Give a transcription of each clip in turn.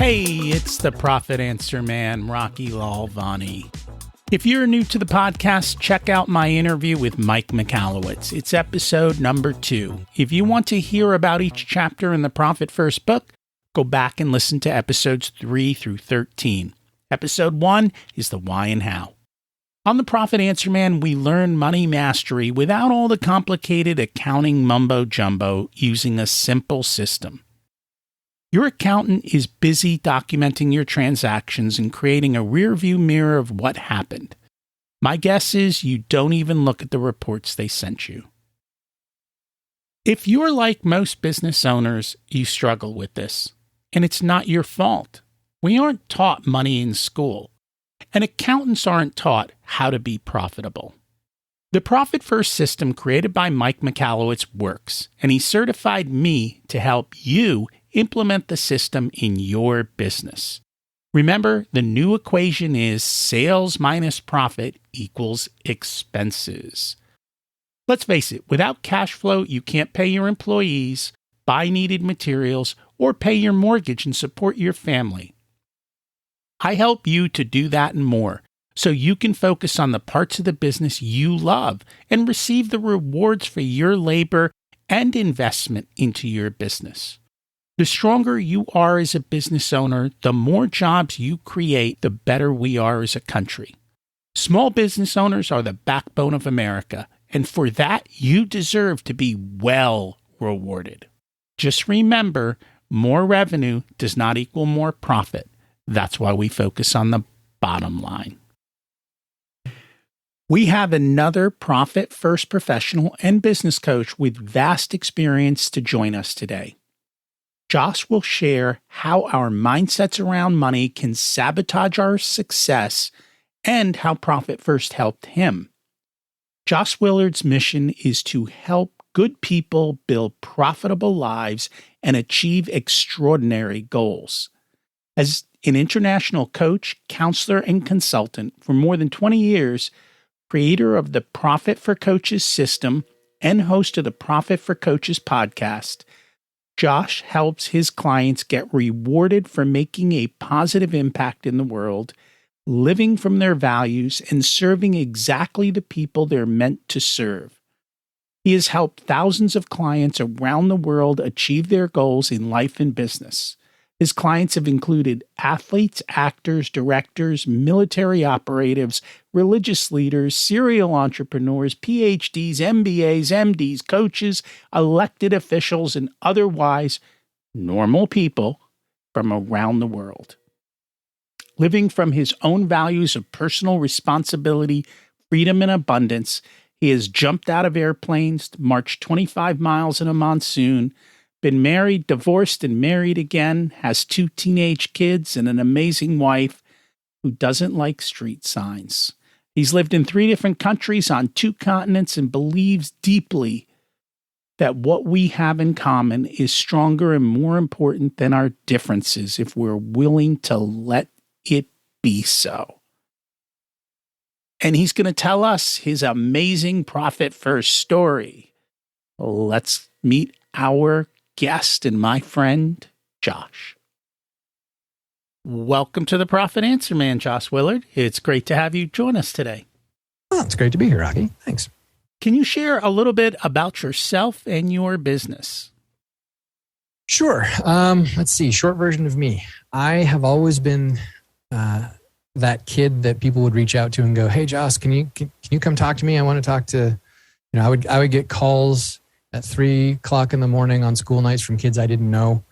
Hey, it's the Profit Answer Man, Rocky Lalvani. If you're new to the podcast, check out my interview with Mike Michalowicz. It's episode number 2. If you want to hear about each chapter in the Profit First book, go back and listen to episodes 3 through 13. Episode 1 is the why and how. On the Profit Answer Man, we learn money mastery without all the complicated accounting mumbo-jumbo using a simple system. Your accountant is busy documenting your transactions and creating a rearview mirror of what happened. My guess is you don't even look at the reports they sent you. If you're like most business owners, you struggle with this, and it's not your fault. We aren't taught money in school, and accountants aren't taught how to be profitable. The Profit First system created by Mike Michalowicz works, and he certified me to help you implement the system in your business. Remember, the new equation is sales minus profit equals expenses. Let's face it, without cash flow, you can't pay your employees, buy needed materials, or pay your mortgage and support your family. I help you to do that and more, so you can focus on the parts of the business you love and receive the rewards for your labor and investment into your business. The stronger you are as a business owner, the more jobs you create, the better we are as a country. Small business owners are the backbone of America, and for that, you deserve to be well rewarded. Just remember, more revenue does not equal more profit. That's why we focus on the bottom line. We have another Profit First professional and business coach with vast experience to join us today. Jos will share how our mindsets around money can sabotage our success and how Profit First helped him. Jos Willard's mission is to help good people build profitable lives and achieve extraordinary goals. As an international coach, counselor, and consultant for more than 20 years, creator of the Profit for Coaches system and host of the Profit for Coaches podcast, Jos helps his clients get rewarded for making a positive impact in the world, living from their values, and serving exactly the people they're meant to serve. He has helped thousands of clients around the world achieve their goals in life and business. His clients have included athletes, actors, directors, military operatives, religious leaders, serial entrepreneurs, PhDs, MBAs, MDs, coaches, elected officials, and otherwise normal people from around the world. Living from his own values of personal responsibility, freedom, and abundance, he has jumped out of airplanes, marched 25 miles in a monsoon, been married, divorced, and married again, has 2 teenage kids and an amazing wife who doesn't like street signs. He's lived in 3 different countries on 2 continents and believes deeply that what we have in common is stronger and more important than our differences if we're willing to let it be so. And he's going to tell us his amazing Profit First story. Let's meet our guest and my friend, Jos. Welcome to the Profit Answer Man, Jos Willard. It's great to have you join us today. Oh, it's great to be here, Rocky. Thanks. Can you share a little bit about yourself and your business? Sure. Let's see. Short version of me. I have always been that kid that people would reach out to and go, "Hey, Jos, can you come talk to me? I want to talk to." I would get calls at 3:00 in the morning on school nights from kids I didn't know,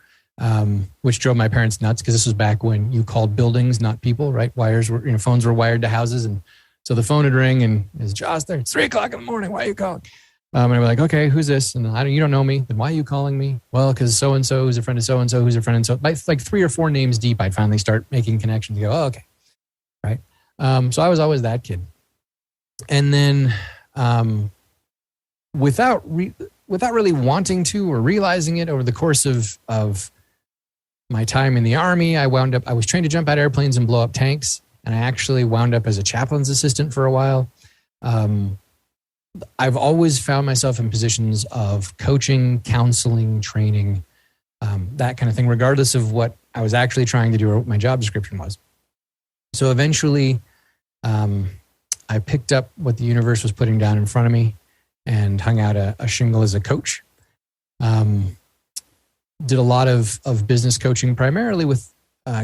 which drove my parents nuts because this was back when you called buildings, not people, right? Phones were wired to houses. And so the phone would ring and is Jos there? It's 3:00 in the morning. Why are you calling? And I'd be like, okay, who's this? And you don't know me. Then why are you calling me? Well, because so-and-so who's a friend of so-and-so who's a friend of so. Like 3 or 4 names deep, I'd finally start making connections and go, oh, okay. Right. So I was always that kid. And then without really wanting to or realizing it over the course of my time in the Army, I was trained to jump out of airplanes and blow up tanks. And I actually wound up as a chaplain's assistant for a while. I've always found myself in positions of coaching, counseling, training, that kind of thing, regardless of what I was actually trying to do what my job description was. So eventually, I picked up what the universe was putting down in front of me and hung out a shingle as a coach. Did a lot of business coaching, primarily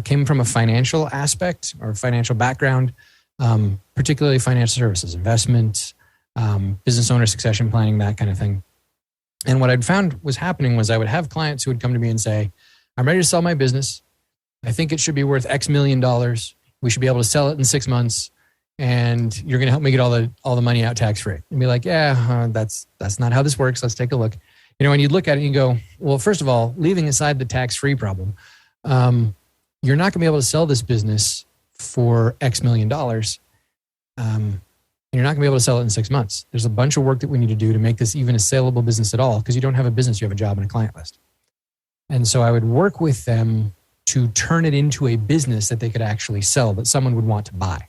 came from a financial aspect or financial background, particularly financial services, investment, business owner succession planning, that kind of thing. And what I'd found was happening was I would have clients who would come to me and say, I'm ready to sell my business. I think it should be worth X million dollars. We should be able to sell it in 6 months. And you're going to help me get all the money out tax-free. And be like, that's not how this works. Let's take a look. And you'd look at it and you go, well, first of all, leaving aside the tax-free problem, you're not going to be able to sell this business for X million dollars. And you're not going to be able to sell it in 6 months. There's a bunch of work that we need to do to make this even a saleable business at all, because you don't have a business, you have a job and a client list. And so I would work with them to turn it into a business that they could actually sell, that someone would want to buy.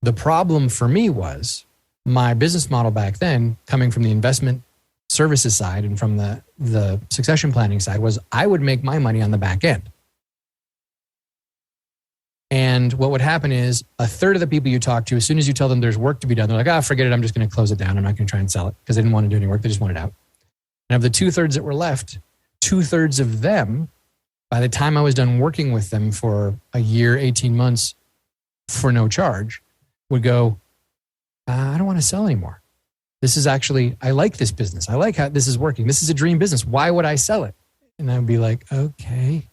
The problem for me was my business model back then, coming from the investment services side and from the succession planning side, was I would make my money on the back end. And what would happen is a third of the people you talk to, as soon as you tell them there's work to be done, they're like, forget it. I'm just going to close it down. I'm not going to try and sell it, because they didn't want to do any work. They just wanted out. And of the 2/3 that were left, 2/3 of them, by the time I was done working with them for a year, 18 months for no charge, would go, I don't want to sell anymore. This is actually, I like this business. I like how this is working. This is a dream business. Why would I sell it? And I would be like, okay.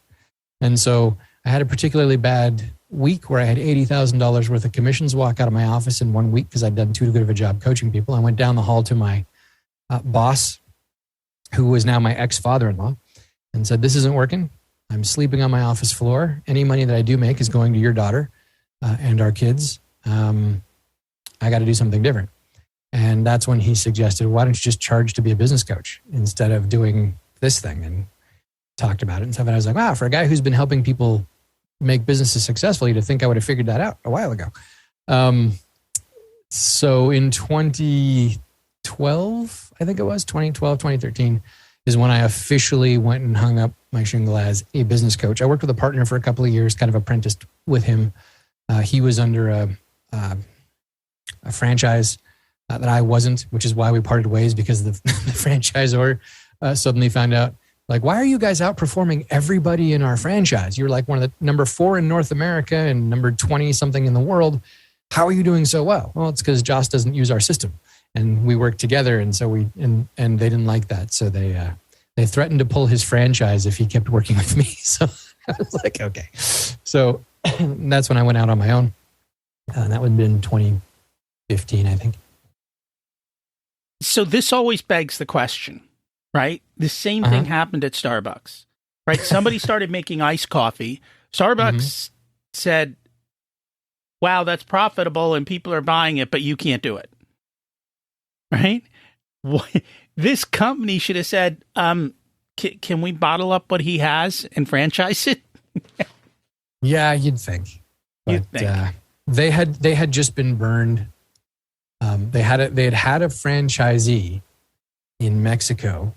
And so I had a particularly bad week where I had $80,000 worth of commissions walk out of my office in 1 week because I'd done too good of a job coaching people. I went down the hall to my boss, who was now my ex-father-in-law, and said, this isn't working. I'm sleeping on my office floor. Any money that I do make is going to your daughter and our kids. I got to do something different. And that's when he suggested, why don't you just charge to be a business coach instead of doing this thing, and talked about it and stuff. And I was like, wow, for a guy who's been helping people make businesses successful, you'd think I would have figured that out a while ago. So in 2012, I think it was 2012, 2013 is when I officially went and hung up my shingle as a business coach. I worked with a partner for a couple of years, kind of apprenticed with him. He was under a franchise that I wasn't, which is why we parted ways, because the franchisor suddenly found out, like, why are you guys outperforming everybody in our franchise? You're like one of the number 4 in North America and number 20 something in the world. How are you doing so well? Well, it's because Jos doesn't use our system, and we work together. And so and they didn't like that. So they threatened to pull his franchise if he kept working with me. So I was like, okay. So that's when I went out on my own. That would have been 2015, I think. So this always begs the question, right? The same thing happened at Starbucks, right? Somebody started making iced coffee. Starbucks said, wow, that's profitable and people are buying it, but you can't do it, right? This company should have said, can we bottle up what he has and franchise it? Yeah, you'd think. But, they had just been burned. They had a franchisee in Mexico,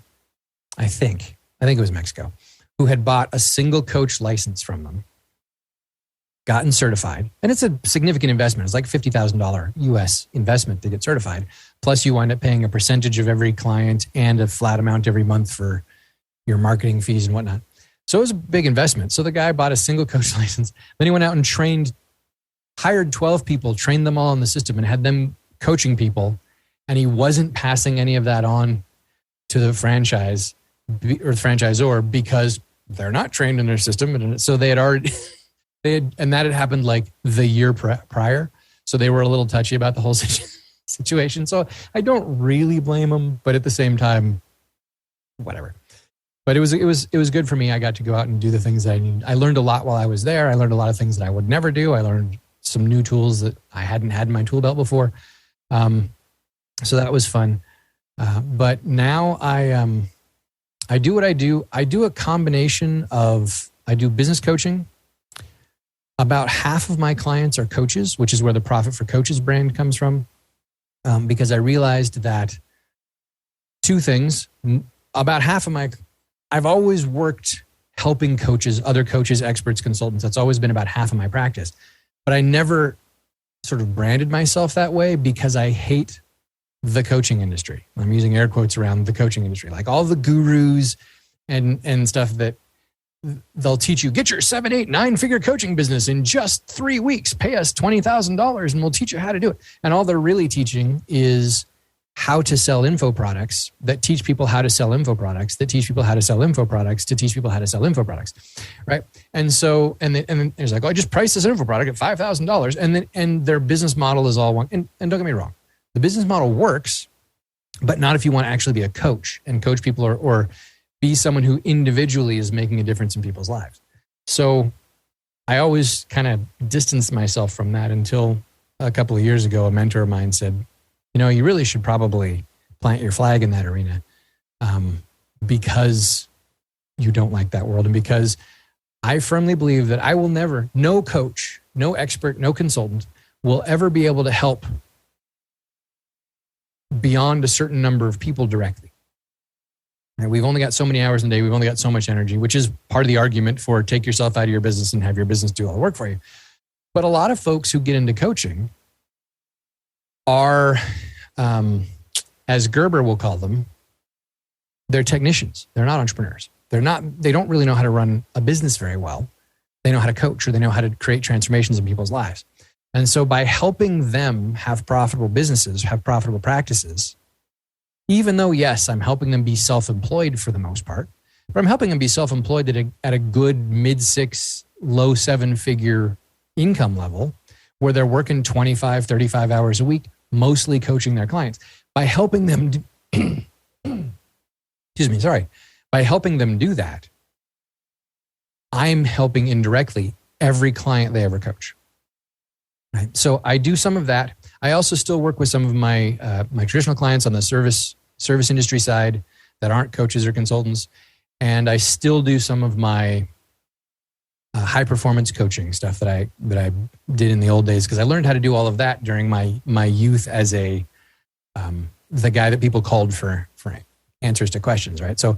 I think it was Mexico, who had bought a single coach license from them, gotten certified, and it's a significant investment. It's like $50,000 US investment to get certified. Plus, you wind up paying a percentage of every client and a flat amount every month for your marketing fees and whatnot. So it was a big investment. So the guy bought a single coach license. Then he went out and hired 12 people, trained them all in the system, and had them coaching people. And he wasn't passing any of that on to the franchise or the franchisor because they're not trained in their system. And so they had already, and that had happened like the year prior. So they were a little touchy about the whole situation. So I don't really blame them, but at the same time, whatever. But it was good for me. I got to go out and do the things that I needed. I learned a lot while I was there. I learned a lot of things that I would never do. I learned some new tools that I hadn't had in my tool belt before. So that was fun. But now I do what I do. I do a combination of, I do business coaching. About half of my clients are coaches, which is where the Profit for Coaches brand comes from. Because I realized that two things, about half of I've always worked helping coaches, other coaches, experts, consultants. That's always been about half of my practice. But I never sort of branded myself that way because I hate the coaching industry. I'm using air quotes around the coaching industry, like all the gurus and stuff that they'll teach you, get your 7, 8, 9-figure coaching business in just 3 weeks, pay us $20,000 and we'll teach you how to do it. And all they're really teaching is how to sell info products that teach people how to sell info products that teach people how to sell info products to teach people how to sell info products, right? And so, and then there's like, oh, I just priced this info product at $5,000, and their business model is all one. And don't get me wrong, the business model works, but not if you want to actually be a coach and coach people or be someone who individually is making a difference in people's lives. So I always kind of distanced myself from that until a couple of years ago, a mentor of mine said, you know, you really should probably plant your flag in that arena because you don't like that world. And because I firmly believe that I will never, no coach, no expert, no consultant will ever be able to help beyond a certain number of people directly. And we've only got so many hours in a day. We've only got so much energy, which is part of the argument for take yourself out of your business and have your business do all the work for you. But a lot of folks who get into coaching are, as Gerber will call them, they're technicians. They're not entrepreneurs. They don't really know how to run a business very well. They know how to coach, or they know how to create transformations in people's lives. And so by helping them have profitable businesses, have profitable practices, even though, yes, I'm helping them be self-employed for the most part, but I'm helping them be self-employed at a good mid-6, low 7-figure income level where they're working 25, 35 hours a week, mostly coaching their clients. By helping them, by helping them do that, I'm helping indirectly every client they ever coach. Right? So I do some of that. I also still work with some of my my traditional clients on the service industry side that aren't coaches or consultants, and I still do some of my high performance coaching stuff that I did in the old days, because I learned how to do all of that during my youth as the guy that people called for answers to questions, right? So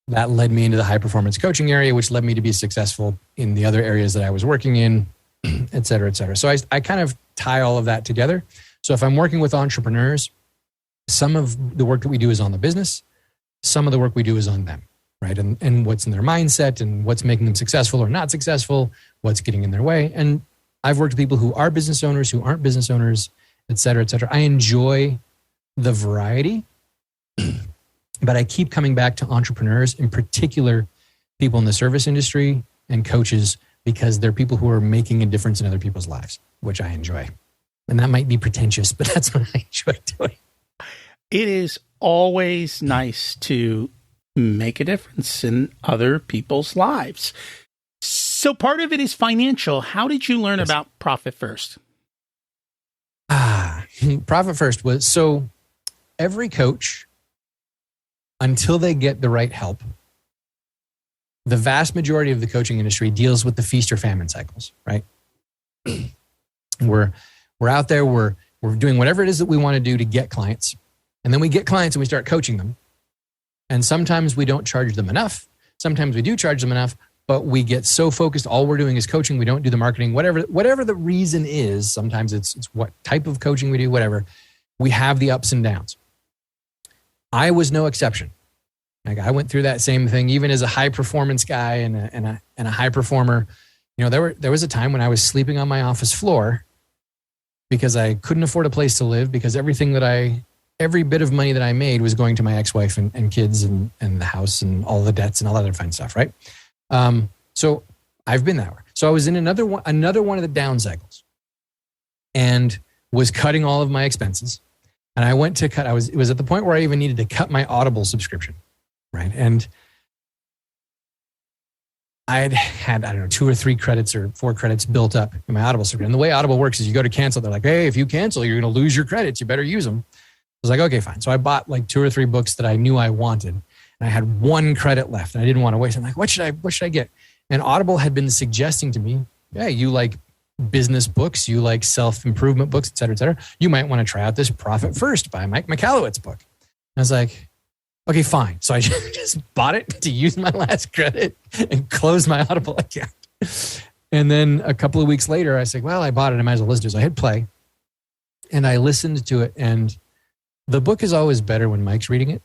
that led me into the high performance coaching area, which led me to be successful in the other areas that I was working in, et cetera, et cetera. So I kind of tie all of that together. So if I'm working with entrepreneurs, some of the work that we do is on the business, some of the work we do is on them, right? And what's in their mindset and what's making them successful or not successful, what's getting in their way. And I've worked with people who are business owners, who aren't business owners, et cetera, et cetera. I enjoy the variety, but I keep coming back to entrepreneurs, in particular, people in the service industry and coaches, because they're people who are making a difference in other people's lives, which I enjoy. And that might be pretentious, but that's what I enjoy doing. It is always nice to make a difference in other people's lives. So part of it is financial. How did you learn about Profit First? Profit First was, so every coach, until they get the right help, the vast majority of the coaching industry deals with the feast or famine cycles, right? We're out there, we're doing whatever it is that we want to do to get clients. And then we get clients and we start coaching them. And sometimes we don't charge them enough. Sometimes we do charge them enough, but we get so focused, all we're doing is coaching. We don't do the marketing, whatever the reason is. Sometimes it's what type of coaching we do, whatever. We have the ups and downs. I was no exception. Like, I went through that same thing, even as a high performance guy and a high performer. You know, there was a time when I was sleeping on my office floor because I couldn't afford a place to live, because every bit of money that I made was going to my ex-wife and kids and the house and all the debts and all that other fun stuff, right? So I've been that way. So I was in another one of the down cycles and was cutting all of my expenses. And I went to cut, it was at the point where I even needed to cut my Audible subscription, right? And I had, I don't know, 2 or 3 credits or 4 credits built up in my Audible subscription. And the way Audible works is you go to cancel, they're like, hey, if you cancel, you're going to lose your credits. You better use them. I was like, okay, fine. So I bought like 2 or 3 books that I knew I wanted, and I had 1 credit left and I didn't want to waste. I'm like, what should I get? And Audible had been suggesting to me, yeah, you like business books, you like self-improvement books, et cetera, et cetera. You might want to try out this Profit First by Mike Michalowicz book. And I was like, Okay, fine. So I just bought it to use my last credit and closed my Audible account. And then a couple of weeks later, I said, well, I bought it. I might as well listen to it. So I hit play and I listened to it. And the book is always better when Mike's reading it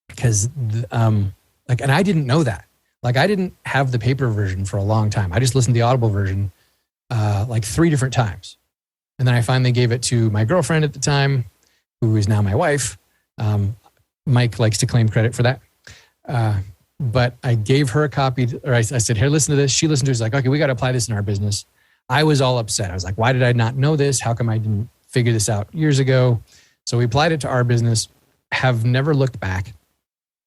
because, and I didn't know that. Like, I didn't have the paper version for a long time. I just listened to the Audible version like 3 different times. And then I finally gave it to my girlfriend at the time, who is now my wife. Mike likes to claim credit for that. But I gave her a copy, or I said, here, listen to this. She listened to it. She's like, okay, we got to apply this in our business. I was all upset. I was like, why did I not know this? How come I didn't figure this out years ago? So we applied it to our business, have never looked back,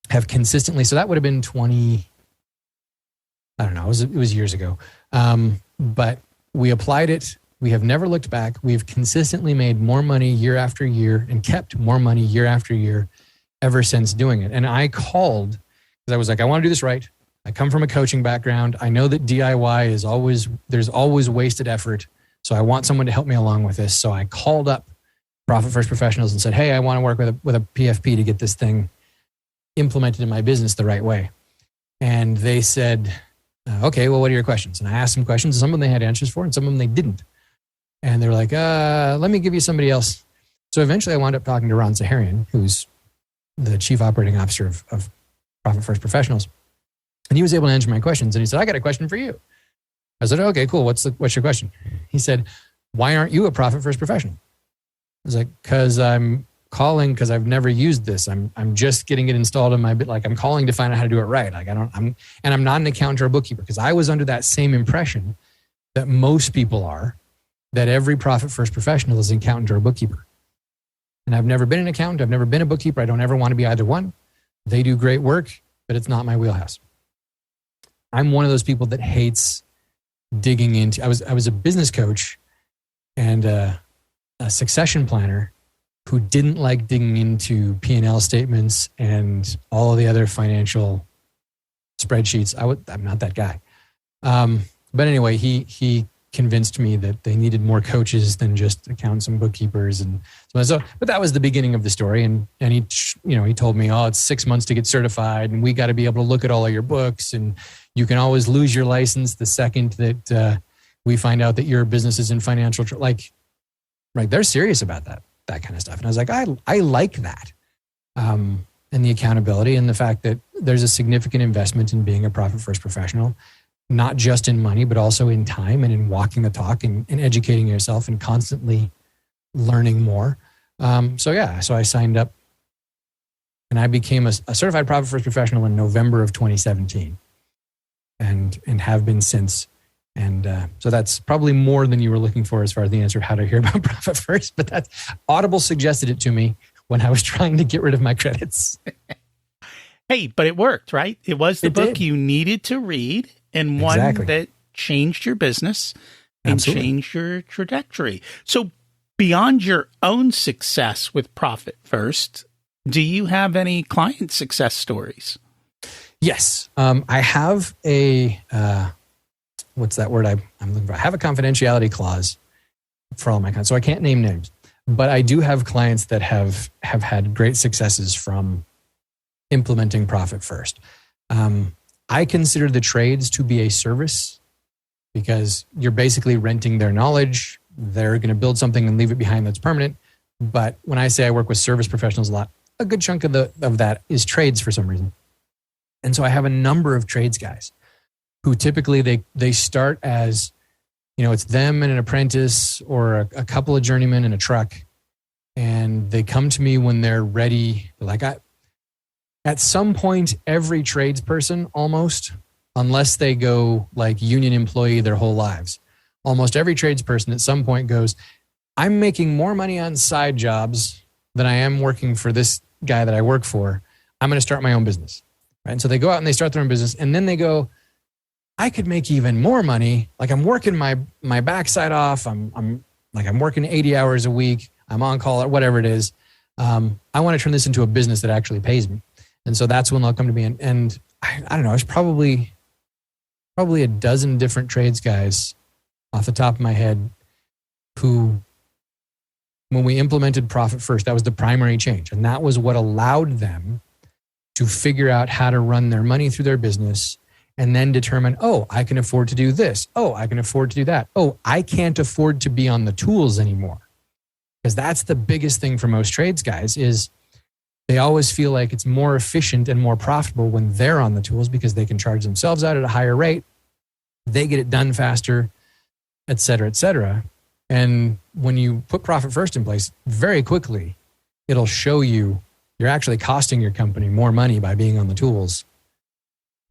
have consistently, so that would have been 20, I don't know, it was years ago. But we applied it. We have never looked back. We've consistently made more money year after year and kept more money year after year ever since doing it. And I called because I was like, I want to do this right. I come from a coaching background. I know that DIY is there's always wasted effort. So I want someone to help me along with this. So I called up Profit First Professionals and said, hey, I want to work with a PFP to get this thing implemented in my business the right way. And they said, okay, well, what are your questions? And I asked some questions. Some of them they had answers for and some of them they didn't. And they were like, let me give you somebody else. So eventually I wound up talking to Ron Zaharian, who's the chief operating officer of Profit First Professionals. And he was able to answer my questions. And he said, I got a question for you. I said, okay, cool. What's your question? He said, why aren't you a Profit First Professional? I was like, because I'm calling because I've never used this. I'm just getting it installed in my bit. Like, I'm calling to find out how to do it right. Like, I'm not an accountant or a bookkeeper, because I was under that same impression that most people are, that every Profit First Professional is an accountant or a bookkeeper. And I've never been an accountant. I've never been a bookkeeper. I don't ever want to be either one. They do great work, but it's not my wheelhouse. I'm one of those people that hates digging into, I was a business coach and a succession planner who didn't like digging into P&L statements and all of the other financial spreadsheets. I'm not that guy. But anyway, he convinced me that they needed more coaches than just accountants and bookkeepers. And so, but that was the beginning of the story. And he told me, oh, it's 6 months to get certified and we got to be able to look at all of your books. And you can always lose your license the second that we find out that your business is in financial, right. They're serious about that kind of stuff. And I was like, I like that. And the accountability and the fact that there's a significant investment in being a Profit First Professional, not just in money, but also in time and in walking the talk and educating yourself and constantly learning more. So I signed up and I became a certified Profit First Professional in November of 2017 and have been since. And so that's probably more than you were looking for as far as the answer of how to hear about Profit First, but that's Audible suggested it to me when I was trying to get rid of my credits. Hey, but it worked, right? It was the book you needed to read and one that changed your business and changed your trajectory. So beyond your own success with Profit First, do you have any client success stories? Yes. I have a, what's that word I'm looking for? I have a confidentiality clause for all my clients. So I can't name names, but I do have clients that have had great successes from implementing Profit First. I consider the trades to be a service because you're basically renting their knowledge. They're going to build something and leave it behind that's permanent. But when I say I work with service professionals a lot, a good chunk of that is trades for some reason. And so I have a number of trades guys who typically they start as, it's them and an apprentice or a couple of journeymen in a truck. And they come to me when they're ready. Like at some point, every tradesperson almost, unless they go like union employee their whole lives, almost every tradesperson at some point goes, I'm making more money on side jobs than I am working for this guy that I work for. I'm going to start my own business. Right? And so they go out and they start their own business. And then they go, I could make even more money. Like I'm working my backside off. I'm working 80 hours a week. I'm on call or whatever it is. I want to turn this into a business that actually pays me. And so that's when they'll come to me. And I don't know, it's probably a dozen different trades guys off the top of my head who, when we implemented Profit First, that was the primary change. And that was what allowed them to figure out how to run their money through their business and then determine, oh, I can afford to do this. Oh, I can afford to do that. Oh, I can't afford to be on the tools anymore. Because that's the biggest thing for most trades guys is they always feel like it's more efficient and more profitable when they're on the tools because they can charge themselves out at a higher rate. They get it done faster, et cetera, et cetera. And when you put profit first in place, very quickly, it'll show you you're actually costing your company more money by being on the tools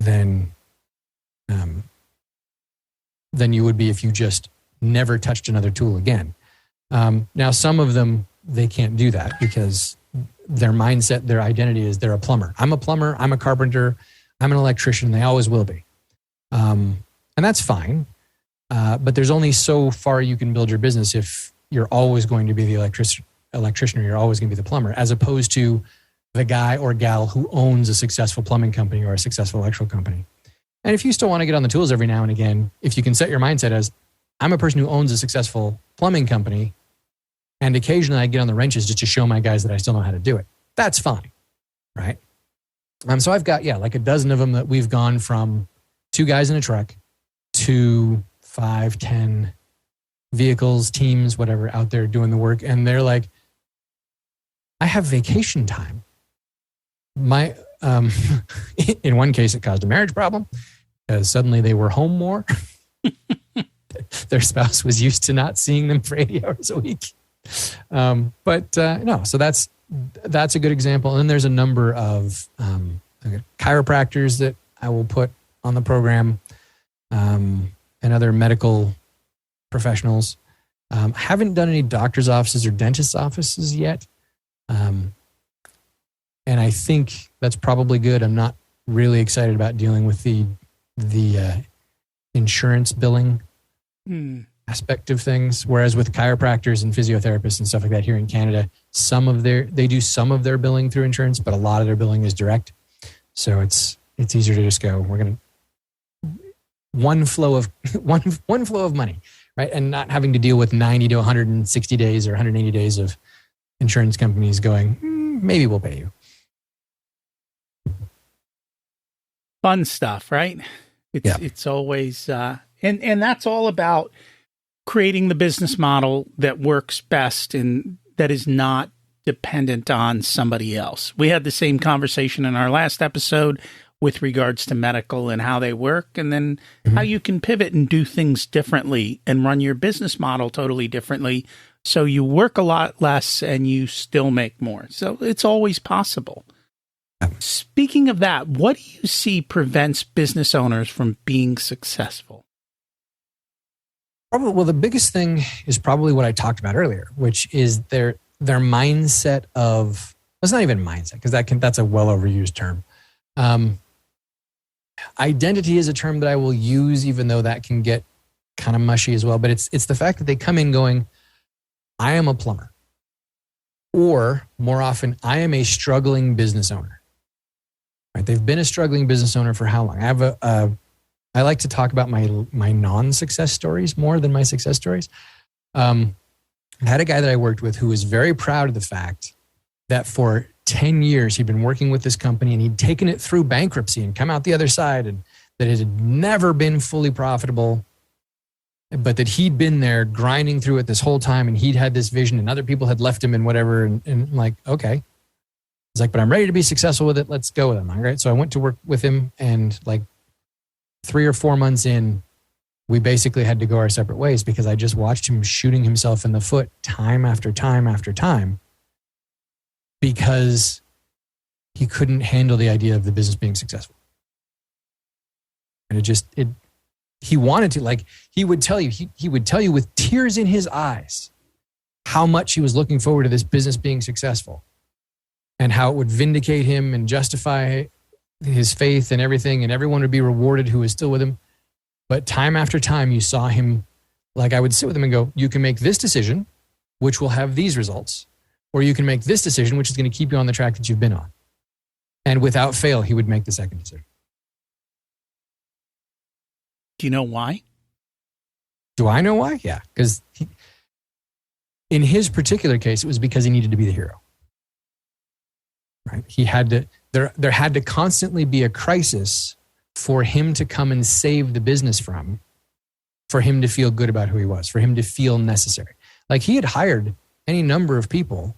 than you would be if you just never touched another tool again. Now, some of them, they can't do that because their mindset, their identity is they're a plumber. I'm a plumber. I'm a carpenter. I'm an electrician. They always will be. And that's fine. But there's only so far you can build your business if you're always going to be the electrician or you're always going to be the plumber, as opposed to the guy or gal who owns a successful plumbing company or a successful electrical company. And if you still want to get on the tools every now and again, if you can set your mindset as, I'm a person who owns a successful plumbing company, and occasionally I get on the wrenches just to show my guys that I still know how to do it. That's fine, right? So I've got, like a dozen of them that we've gone from 2 guys in a truck to 5, 10 vehicles, teams, whatever, out there doing the work. And they're like, I have vacation time. In one case, it caused a marriage problem because suddenly they were home more. Their spouse was used to not seeing them for 80 hours a week. No, so that's a good example. And then there's a number of chiropractors that I will put on the program, and other medical professionals. Haven't done any doctor's offices or dentist's offices yet. And I think that's probably good. I'm not really excited about dealing with the insurance billing aspect of things. Whereas with chiropractors and physiotherapists and stuff like that here in Canada, they do some of their billing through insurance, but a lot of their billing is direct. So it's easier to just go, we're going to one flow of money, right? And not having to deal with 90 to 160 days or 180 days of insurance companies going, maybe we'll pay you. Fun stuff, right? It's always, and that's all about creating the business model that works best and that is not dependent on somebody else. We had the same conversation in our last episode with regards to medical and how they work, and then how you can pivot and do things differently and run your business model totally differently. So you work a lot less and you still make more. So it's always possible. Speaking of that, what do you see prevents business owners from being successful? Well, the biggest thing is probably what I talked about earlier, which is their mindset of, it's not even mindset, because that's a well overused term. Identity is a term that I will use, even though that can get kind of mushy as well. But it's the fact that they come in going, I am a plumber. Or more often, I am a struggling business owner. Right? They've been a struggling business owner for how long? I like to talk about my non-success stories more than my success stories. I had a guy that I worked with who was very proud of the fact that for 10 years he'd been working with this company and he'd taken it through bankruptcy and come out the other side, and that it had never been fully profitable, but that he'd been there grinding through it this whole time, and he'd had this vision and other people had left him and whatever. And I'm like, okay. He's like, but I'm ready to be successful with it. Let's go with him. All right. So I went to work with him, and like 3 or 4 months in, we basically had to go our separate ways because I just watched him shooting himself in the foot time after time after time because he couldn't handle the idea of the business being successful. And he wanted to, like, he would tell you with tears in his eyes how much he was looking forward to this business being successful and how it would vindicate him and justify his faith and everything, and everyone would be rewarded who was still with him. But time after time, you saw him, like, I would sit with him and go, you can make this decision, which will have these results, or you can make this decision, which is going to keep you on the track that you've been on. And without fail, he would make the second decision. Do you know why? Do I know why? Yeah, because in his particular case, it was because he needed to be the hero. Right? Right? He had to, there had to constantly be a crisis for him to come and save the business from, for him to feel good about who he was, for him to feel necessary. Like he had hired any number of people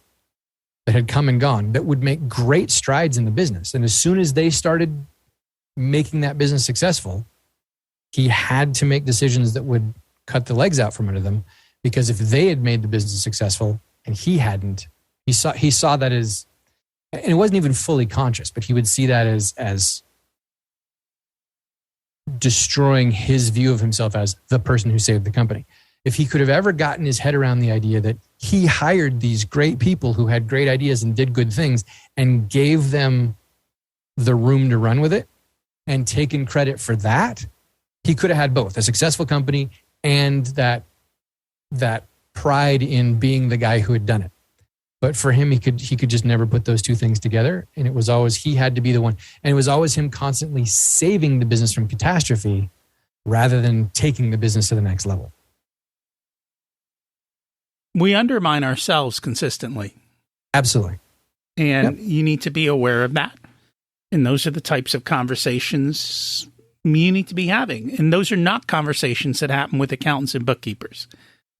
that had come and gone that would make great strides in the business. And as soon as they started making that business successful, he had to make decisions that would cut the legs out from under them, because if they had made the business successful and he hadn't, he saw that as, and it wasn't even fully conscious, but he would see that as destroying his view of himself as the person who saved the company. If he could have ever gotten his head around the idea that he hired these great people who had great ideas and did good things and gave them the room to run with it and taken credit for that, he could have had both a successful company and that pride in being the guy who had done it. But for him, he could just never put those two things together. And it was always, he had to be the one. And it was always him constantly saving the business from catastrophe rather than taking the business to the next level. We undermine ourselves consistently. Absolutely. And you need to be aware of that. And those are the types of conversations you need to be having. And those are not conversations that happen with accountants and bookkeepers.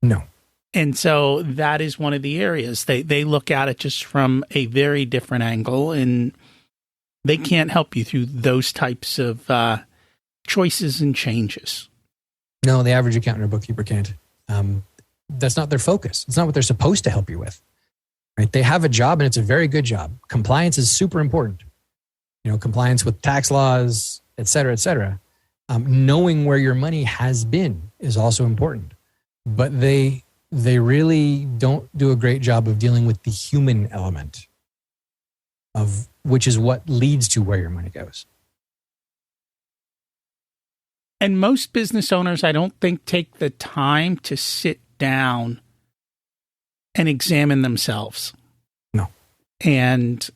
No. And so that is one of the areas. They look at it just from a very different angle, and they can't help you through those types of choices and changes. No, the average accountant or bookkeeper can't. That's not their focus. It's not what they're supposed to help you with. Right? They have a job, and it's a very good job. Compliance is super important. Compliance with tax laws, et cetera, et cetera. Knowing where your money has been is also important. But they really don't do a great job of dealing with the human element of which is what leads to where your money goes. And most business owners, I don't think, take the time to sit down and examine themselves. No. And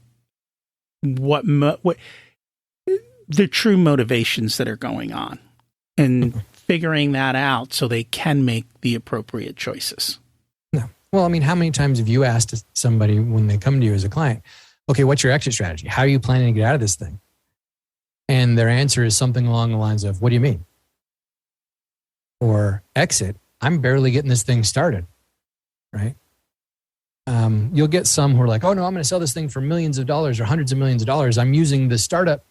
what the true motivations that are going on, and figuring that out so they can make the appropriate choices. No. Well, I mean, how many times have you asked somebody when they come to you as a client, okay, what's your exit strategy? How are you planning to get out of this thing? And their answer is something along the lines of, what do you mean? Or exit, I'm barely getting this thing started, right? You'll get some who are like, oh no, I'm going to sell this thing for millions of dollars or hundreds of millions of dollars. I'm using the startup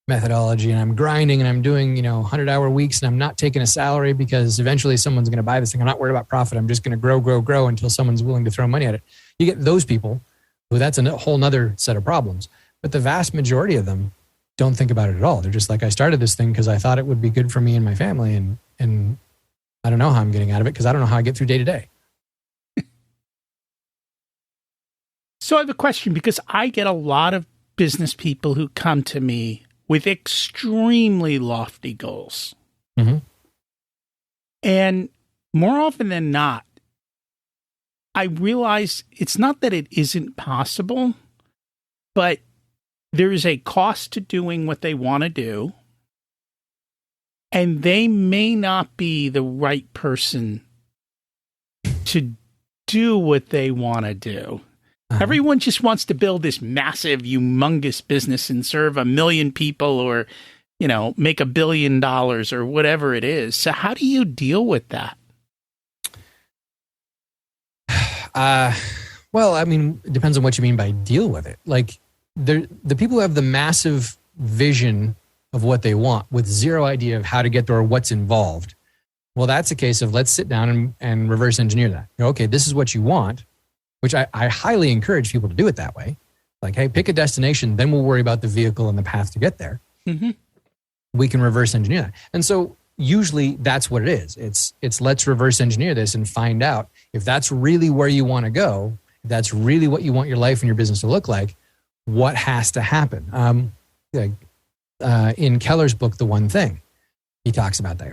methodology and I'm grinding and I'm doing, 100-hour weeks and I'm not taking a salary because eventually someone's going to buy this thing. I'm not worried about profit. I'm just going to grow until someone's willing to throw money at it. You get those people who that's a whole nother set of problems. But the vast majority of them don't think about it at all. They're just like, I started this thing because I thought it would be good for me and my family. And I don't know how I'm getting out of it because I don't know how I get through day to day. So I have a question, because I get a lot of business people who come to me with extremely lofty goals. Mm-hmm. And more often than not, I realize it's not that it isn't possible, but there is a cost to doing what they want to do. And they may not be the right person to do what they want to do. Uh-huh. Everyone just wants to build this massive, humongous business and serve 1 million people, or, make $1 billion or whatever it is. So how do you deal with that? Well, I mean, it depends on what you mean by deal with it. Like the people who have the massive vision of what they want with zero idea of how to get there or what's involved. Well, that's a case of let's sit down and reverse engineer that. Okay, this is what you want, which I highly encourage people to do it that way. Like, hey, pick a destination, then we'll worry about the vehicle and the path to get there. Mm-hmm. We can reverse engineer that. And so usually that's what it is. It's let's reverse engineer this and find out if that's really where you want to go, if that's really what you want your life and your business to look like, what has to happen. In Keller's book, The One Thing, he talks about that.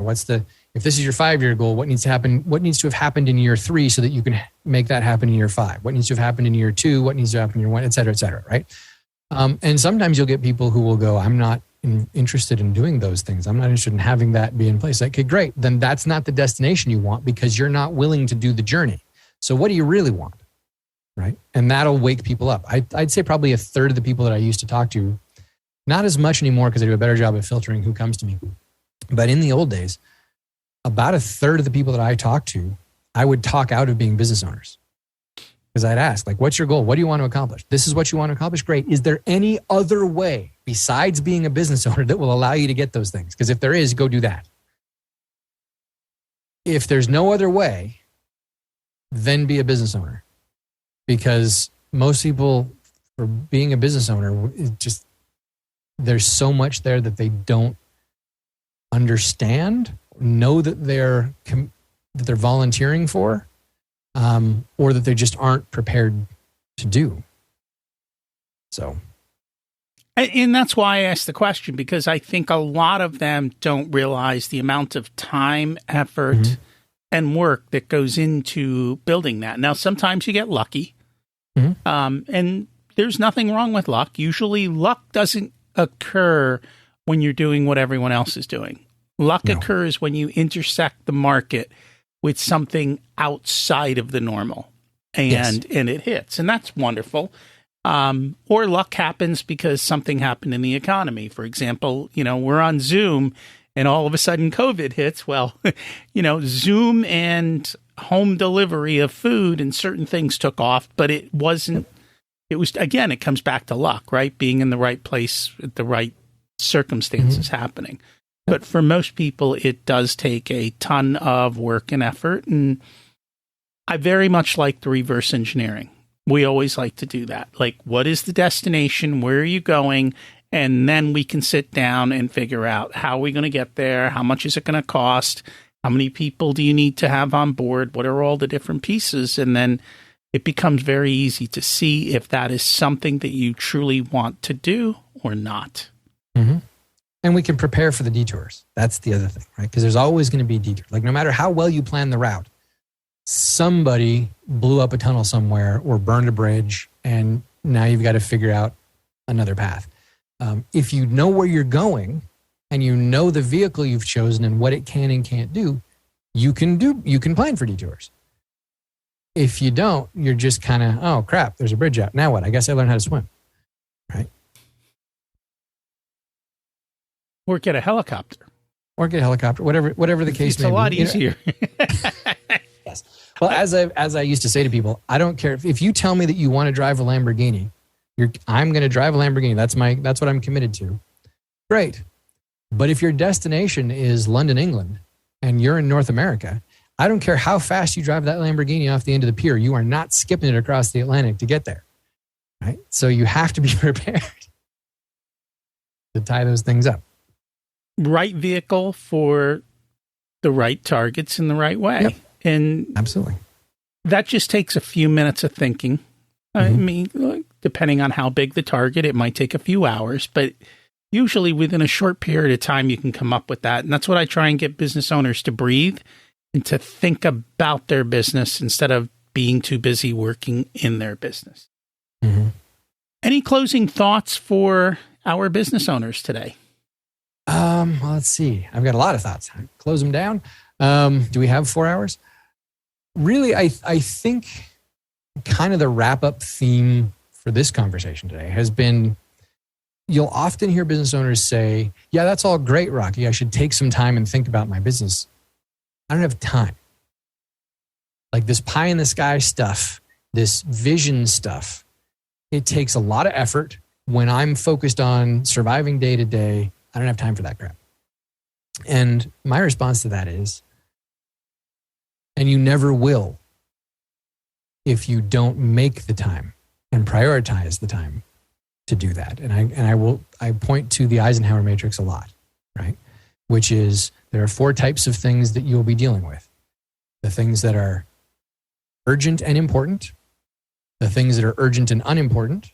If this is your 5-year goal, what needs to happen? What needs to have happened in year 3 so that you can make that happen in year 5? What needs to have happened in year 2? What needs to happen in year 1, et cetera, right? And sometimes you'll get people who will go, I'm not interested in doing those things. I'm not interested in having that be in place. Okay, great. Then that's not the destination you want because you're not willing to do the journey. So what do you really want? right? And that'll wake people up. I'd say probably a third of the people that I used to talk to, not as much anymore because I do a better job of filtering who comes to me. But in the old days, about a third of the people that I talked to, I would talk out of being business owners. Because I'd ask, like, what's your goal? What do you want to accomplish? This is what you want to accomplish? Great. Is there any other way besides being a business owner that will allow you to get those things? Because if there is, go do that. If there's no other way, then be a business owner. Because most people, for being a business owner, there's so much there that they don't understand, know that they're volunteering for, or that they just aren't prepared to do. So, and that's why I asked the question, because I think a lot of them don't realize the amount of time, effort, and work that goes into building that. Now, sometimes you get lucky, and there's nothing wrong with luck. Usually, luck doesn't occur when you're doing what everyone else is doing. Luck occurs when you intersect the market with something outside of the normal, and it hits, and that's wonderful. Or luck happens because something happened in the economy. For example, we're on Zoom, and all of a sudden COVID hits. Well, Zoom and home delivery of food and certain things took off, but it wasn't. It was, again, it comes back to luck, right? Being in the right place at the right circumstances happening. But for most people, it does take a ton of work and effort. And I very much like the reverse engineering. We always like to do that. Like, what is the destination? Where are you going? And then we can sit down and figure out, how are we going to get there? How much is it going to cost? How many people do you need to have on board? What are all the different pieces? And then it becomes very easy to see if that is something that you truly want to do or not. And we can prepare for the detours. That's the other thing, right? Because there's always going to be detours. Like, no matter how well you plan the route, somebody blew up a tunnel somewhere or burned a bridge, and now you've got to figure out another path. If you know where you're going and you know the vehicle you've chosen and what it can and can't do, you can plan for detours. If you don't, you're just kind of, oh crap, there's a bridge out. Now what? I guess I learned how to swim, right? Or get a helicopter. Whatever the case may be. It's a lot easier. Yes. Well, as I used to say to people, I don't care if you tell me that you want to drive a Lamborghini, I'm going to drive a Lamborghini. That's what I'm committed to. Great. But if your destination is London, England, and you're in North America, I don't care how fast you drive that Lamborghini off the end of the pier. You are not skipping it across the Atlantic to get there. Right? So you have to be prepared to tie those things up. Right vehicle for the right targets in the right way. Yep. And absolutely, that just takes a few minutes of thinking. I mean, depending on how big the target, it might take a few hours, but usually within a short period of time, you can come up with that. And that's what I try and get business owners to breathe and to think about their business instead of being too busy working in their business. Any closing thoughts for our business owners today? Well, let's see. I've got a lot of thoughts. Close them down. Do we have 4 hours? Really, I think kind of the wrap-up theme for this conversation today has been, you'll often hear business owners say, yeah, that's all great, Rocky. I should take some time and think about my business. I don't have time. Like this pie in the sky stuff, this vision stuff, it takes a lot of effort. When I'm focused on surviving day to day, I don't have time for that crap. And my response to that is, and you never will if you don't make the time and prioritize the time to do that. And I point to the Eisenhower matrix a lot, right? Which is, there are 4 types of things that you'll be dealing with. The things that are urgent and important, the things that are urgent and unimportant,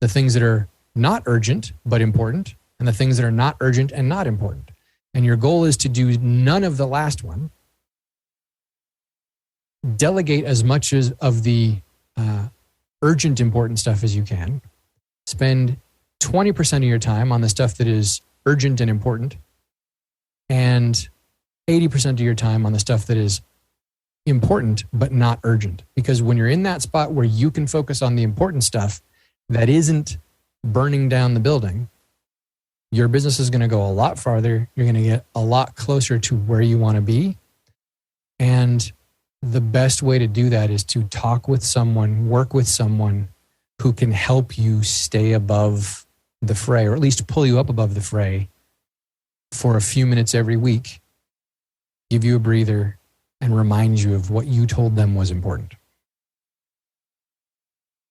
the things that are not urgent but important, and the things that are not urgent and not important. And your goal is to do none of the last one. Delegate as much of the urgent, important stuff as you can. Spend 20% of your time on the stuff that is urgent and important, and 80% of your time on the stuff that is important, but not urgent. Because when you're in that spot where you can focus on the important stuff that isn't burning down the building, your business is going to go a lot farther. You're going to get a lot closer to where you want to be. And the best way to do that is to talk with someone, work with someone who can help you stay above the fray, or at least pull you up above the fray for a few minutes every week, give you a breather, and remind you of what you told them was important.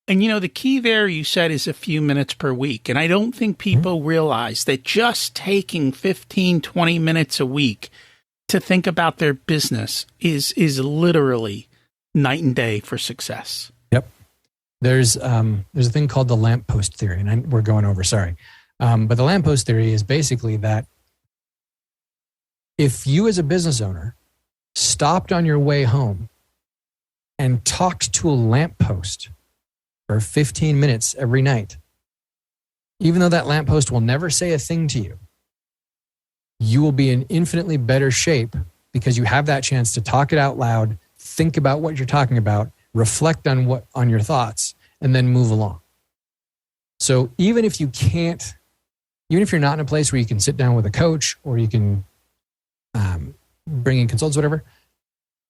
And the key there you said is a few minutes per week. And I don't think people realize that just taking 15, 20 minutes a week to think about their business is literally night and day for success. Yep. There's a thing called the lamppost theory, and we're going over, sorry. But the lamppost theory is basically that if you as a business owner stopped on your way home and talked to a lamppost for 15 minutes every night, even though that lamppost will never say a thing to you, you will be in infinitely better shape because you have that chance to talk it out loud, think about what you're talking about, reflect on your thoughts, and then move along. So even if you're not in a place where you can sit down with a coach or you can bring in consultants, whatever,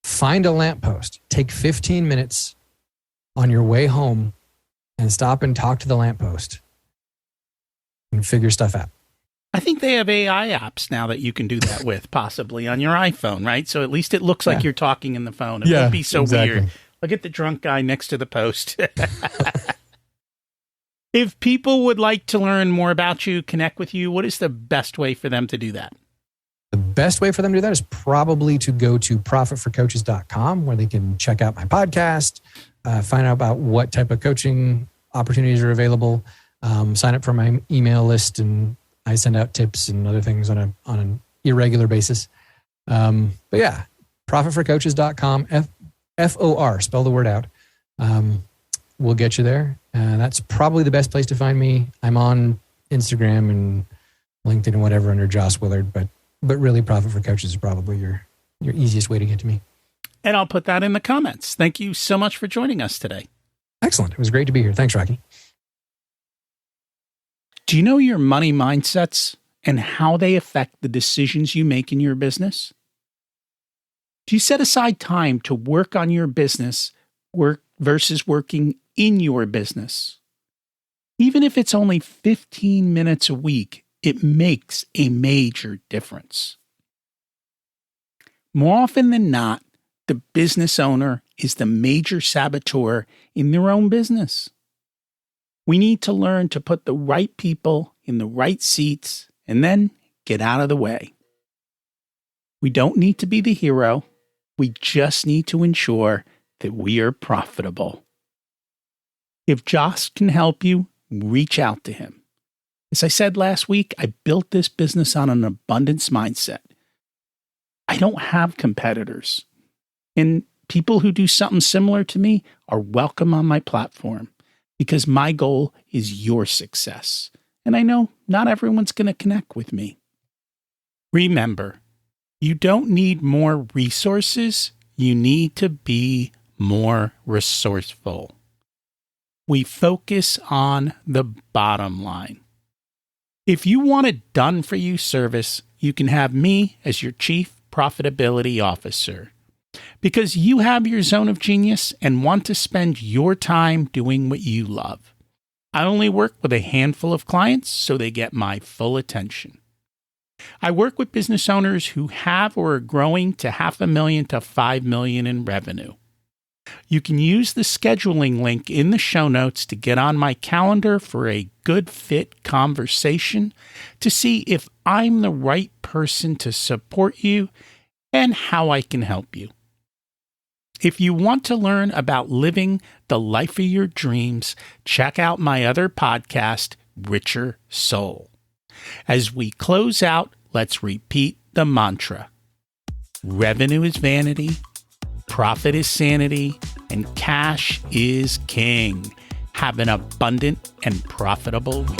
find a lamppost, take 15 minutes on your way home and stop and talk to the lamppost and figure stuff out. I think they have AI apps now that you can do that with, possibly on your iPhone, right? So at least it looks like you're talking in the phone. It won't be so weird. Look at the drunk guy next to the post. If people would like to learn more about you, connect with you, what is the best way for them to do that? The best way for them to do that is probably to go to profitforcoaches.com, where they can check out my podcast, find out about what type of coaching opportunities are available, sign up for my email list, and I send out tips and other things on an irregular basis. But yeah, profitforcoaches.com, FOR, spell the word out. We'll get you there. That's probably the best place to find me. I'm on Instagram and LinkedIn and whatever under Jos Willard, but really Profit for Coaches is probably your easiest way to get to me. And I'll put that in the comments. Thank you so much for joining us today. Excellent. It was great to be here. Thanks, Rocky. Do you know your money mindsets and how they affect the decisions you make in your business? Do you set aside time to work on your business versus working in your business? Even if it's only 15 minutes a week, it makes a major difference. More often than not, the business owner is the major saboteur in their own business. We need to learn to put the right people in the right seats and then get out of the way. We don't need to be the hero. We just need to ensure that we are profitable. If Jos can help you, reach out to him. As I said last week, I built this business on an abundance mindset. I don't have competitors. And people who do something similar to me are welcome on my platform because my goal is your success. And I know not everyone's going to connect with me. Remember, you don't need more resources. You need to be more resourceful. We focus on the bottom line. If you want a done-for-you service, you can have me as your Chief Profitability Officer because you have your zone of genius and want to spend your time doing what you love. I only work with a handful of clients, so they get my full attention. I work with business owners who have or are growing to $500,000 to $5 million in revenue. You can use the scheduling link in the show notes to get on my calendar for a good fit conversation to see if I'm the right person to support you and how I can help you. If you want to learn about living the life of your dreams, check out my other podcast, Richer Soul. As we close out, let's repeat the mantra. Revenue is vanity, profit is sanity, and cash is king. Have an abundant and profitable week.